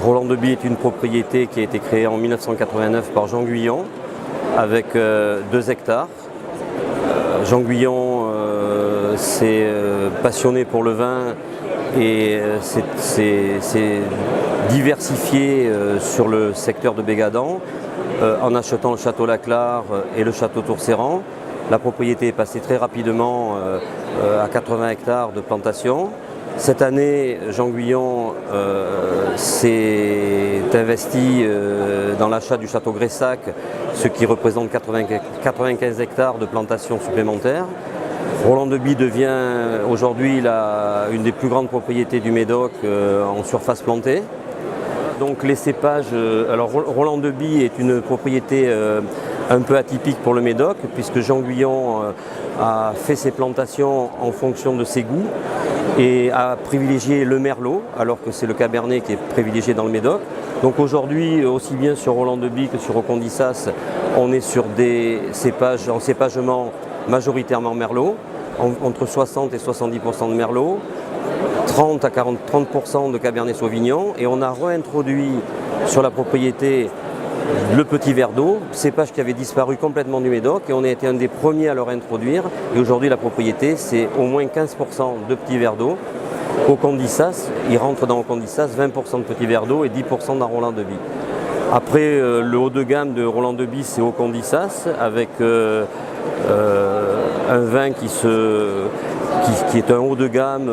Roland de Bie est une propriété qui a été créée en 1989 par Jean Guyon avec 2 hectares. Jean Guyon s'est passionné pour le vin et s'est diversifié sur le secteur de Bégadan en achetant le château Laclar et le château Tourcéran. La propriété est passée très rapidement à 80 hectares de plantation. Cette année, Jean Guyon s'est investi dans l'achat du château Gressac, ce qui représente 95 hectares de plantation supplémentaires. Roland de Bie devient aujourd'hui une des plus grandes propriétés du Médoc en surface plantée. Donc les cépages, alors Roland de Bie est une propriété un peu atypique pour le Médoc, puisque Jean Guyon a fait ses plantations en fonction de ses goûts et a privilégié le merlot, alors que c'est le cabernet qui est privilégié dans le Médoc. Donc aujourd'hui, aussi bien sur Roland de Bie que sur Aucondissas, on est sur des cépages en cépagement majoritairement merlot, entre 60 et 70% de merlot, 30 à 30% de cabernet sauvignon, et on a réintroduit sur la propriété le petit verre d'eau, cépage qui avait disparu complètement du Médoc, et on a été un des premiers à le réintroduire. Et aujourd'hui, la propriété, c'est au moins 15% de petits verres d'eau. Aucondissas, il rentre dans Aucondissas 20% de petits verres d'eau et 10% dans Roland de Bie. Après, le haut de gamme de Roland de Bie, c'est Aucondissas, avec un vin qui est un haut de gamme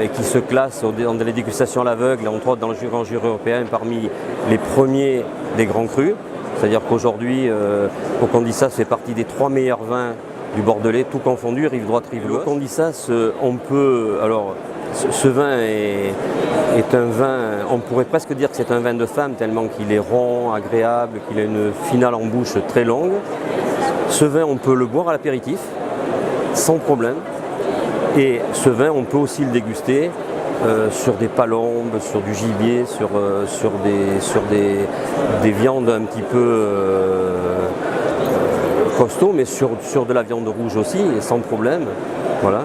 et qui se classe dans les dégustations à l'aveugle, entre autres dans le Grand Jury européen, parmi les premiers des grands crus. C'est-à-dire qu'aujourd'hui, Aucondissas fait partie des 3 meilleurs vins du Bordelais, tout confondu, rive droite, rive gauche. Aucondissas, ce vin est un vin, on pourrait presque dire que c'est un vin de femme, tellement qu'il est rond, agréable, qu'il a une finale en bouche très longue. Ce vin, on peut le boire à l'apéritif, sans problème. Et ce vin, on peut aussi le déguster sur des palombes, sur du gibier, sur des viandes un petit peu costauds, mais sur de la viande rouge aussi, sans problème. Voilà.